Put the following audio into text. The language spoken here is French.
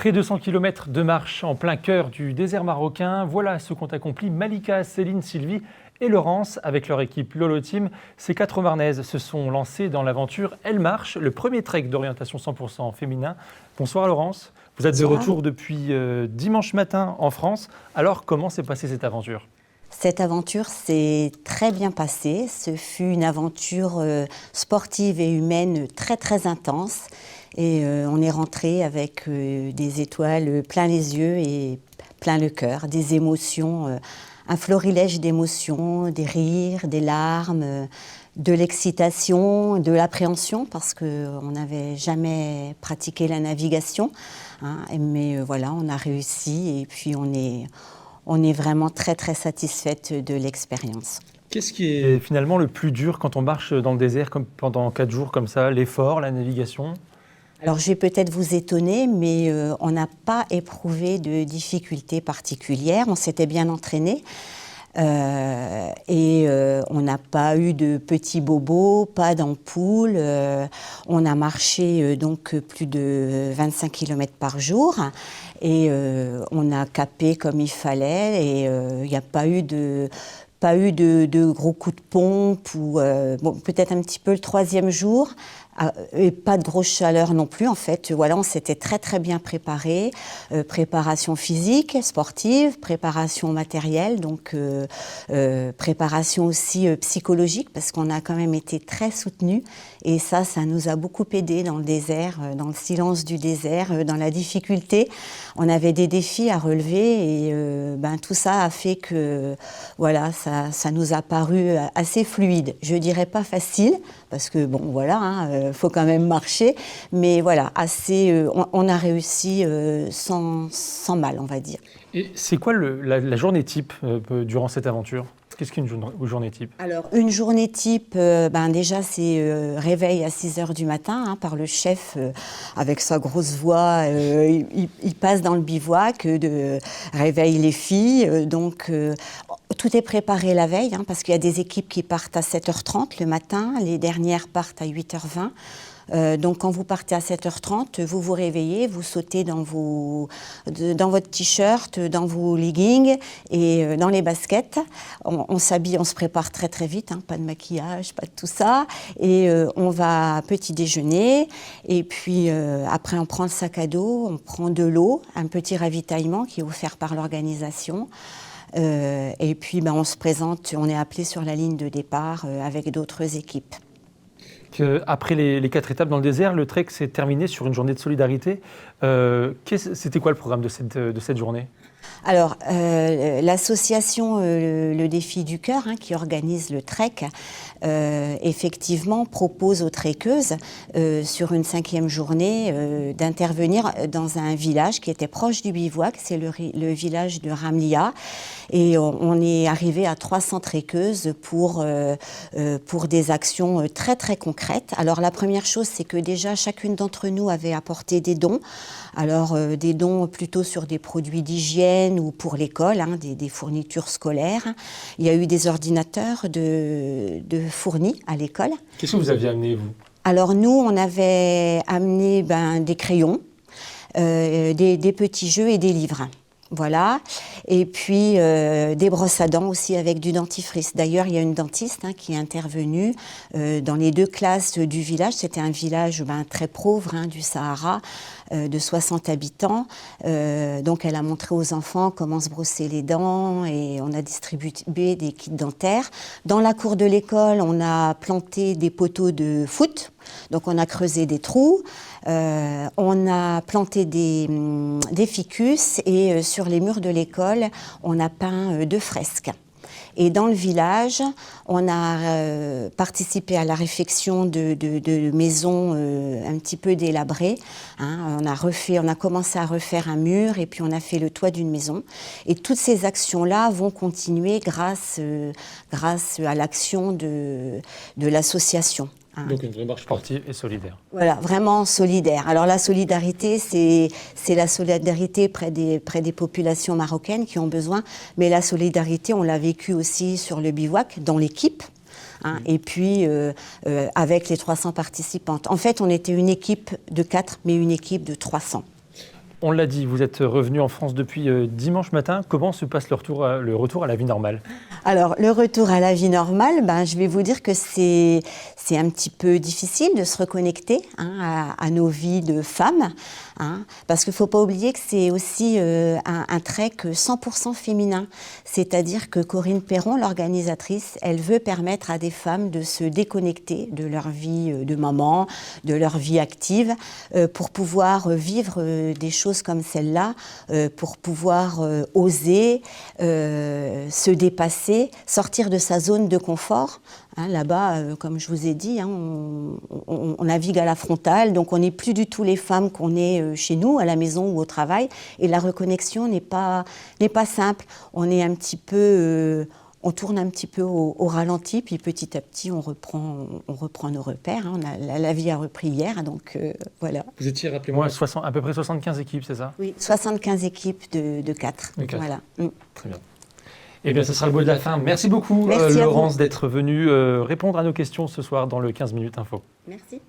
Après 200 km de marche en plein cœur du désert marocain, voilà ce qu'ont accompli Malika, Céline, Sylvie et Laurence avec leur équipe Lolo Team. Ces 4 Marnaises se sont lancées dans l'aventure Elle Marche, le premier trek d'orientation 100% féminin. Bonsoir Laurence, vous êtes de retour depuis dimanche matin en France. Alors comment s'est passée cette aventure ? Cette aventure s'est très bien passée. Ce fut une aventure sportive et humaine très très intense. Et on est rentré avec des étoiles plein les yeux et plein le cœur, des émotions, un florilège d'émotions, des rires, des larmes, de l'excitation, de l'appréhension, parce qu'on n'avait jamais pratiqué la navigation. Mais voilà, on a réussi et puis on est vraiment très très satisfaite de l'expérience. Qu'est-ce qui est finalement le plus dur quand on marche dans le désert comme pendant 4 jours comme ça, l'effort, la navigation ? Alors je vais peut-être vous étonner, mais on n'a pas éprouvé de difficultés particulières, on s'était bien entraîné. Et on n'a pas eu de petits bobos, pas d'ampoules. On a marché donc plus de 25 km par jour et on a capé comme il fallait et il n'y a pas eu de gros coups de pompe ou bon, peut-être un petit peu le 3e jour. Et pas de grosse chaleur non plus en fait. Voilà, on s'était très très bien préparé, préparation physique, sportive, préparation matérielle, donc préparation aussi psychologique parce qu'on a quand même été très soutenus et ça nous a beaucoup aidé dans le désert, dans le silence du désert, dans la difficulté. On avait des défis à relever et tout ça a fait que voilà, ça nous a paru assez fluide. Je dirais pas facile parce que bon voilà. Faut quand même marcher, mais voilà, on a réussi sans mal, on va dire. Et c'est quoi la journée type durant cette aventure ? Qu'est-ce qu'une journée type ? Alors, une journée type, déjà, c'est réveil à 6h du matin par le chef avec sa grosse voix. Il passe dans le bivouac, réveille les filles. Donc, tout est préparé la veille parce qu'il y a des équipes qui partent à 7h30 le matin. Les dernières partent à 8h20. Donc quand vous partez à 7h30, vous vous réveillez, vous sautez dans votre t-shirt, dans vos leggings et dans les baskets. On s'habille, on se prépare très très vite, pas de maquillage, pas de tout ça. Et on va à petit déjeuner et puis après on prend le sac à dos, on prend de l'eau, un petit ravitaillement qui est offert par l'organisation. Et puis on se présente, on est appelé sur la ligne de départ avec d'autres équipes. Après les 4 étapes dans le désert, le trek s'est terminé sur une journée de solidarité. C'était quoi le programme de cette journée ? Alors, l'association Le Défi du Cœur, qui organise le trek, effectivement propose aux trekkeuses, sur une 5e journée, d'intervenir dans un village qui était proche du bivouac, c'est le village de Ramlia. Et on est arrivé à 300 trekkeuses pour des actions très très concrètes. Alors la première chose, c'est que déjà chacune d'entre nous avait apporté des dons. Alors des dons plutôt sur des produits d'hygiène ou pour l'école, des fournitures scolaires. Il y a eu des ordinateurs de fournis à l'école. Qu'est-ce que vous aviez amené, vous ? Alors nous, on avait amené des crayons, des petits jeux et des livres. Voilà, et puis des brosses à dents aussi avec du dentifrice. D'ailleurs, il y a une dentiste qui est intervenue dans les 2 classes du village. C'était un village très pauvre du Sahara, de 60 habitants. Donc, elle a montré aux enfants comment se brosser les dents et on a distribué des kits dentaires. Dans la cour de l'école, on a planté des poteaux de foot. Donc, on a creusé des trous. On a planté des ficus et sur les murs de l'école, on a peint 2 fresques. Et dans le village, on a participé à la réfection de maisons un petit peu délabrées. On a commencé à refaire un mur et puis on a fait le toit d'une maison. Et toutes ces actions-là vont continuer grâce à l'action de l'association. Donc une vraie marche sportive et solidaire. Voilà, vraiment solidaire. Alors la solidarité, c'est la solidarité près des populations marocaines qui ont besoin, mais la solidarité, on l'a vécu aussi sur le bivouac, dans l'équipe. Et puis avec les 300 participantes. En fait, on était une équipe de 4, mais une équipe de 300. On l'a dit, vous êtes revenu en France depuis dimanche matin. Comment se passe le retour à la vie normale? Alors, le retour à la vie normale, je vais vous dire que c'est un petit peu difficile de se reconnecter à nos vies de femmes, parce qu'il ne faut pas oublier que c'est aussi un trek 100% féminin. C'est-à-dire que Corinne Perron, l'organisatrice, elle veut permettre à des femmes de se déconnecter de leur vie de maman, de leur vie active, pour pouvoir vivre des choses comme celle-là, pour pouvoir oser, se dépasser, sortir de sa zone de confort. Là-bas, comme je vous ai dit, on navigue à la frontale, donc on n'est plus du tout les femmes qu'on est chez nous, à la maison ou au travail, et la reconnexion n'est pas simple. On est un petit peu... on tourne un petit peu au ralenti, puis petit à petit, on reprend nos repères. La vie a repris hier, donc voilà. Vous étiez, rappelez-moi, à peu près 75 équipes, c'est ça? Oui, 75 équipes de 4. Voilà. Très bien. Eh bien, ce sera le mot de la fin. Merci beaucoup, Merci Laurence, d'être venue répondre à nos questions ce soir dans le 15 minutes info. Merci.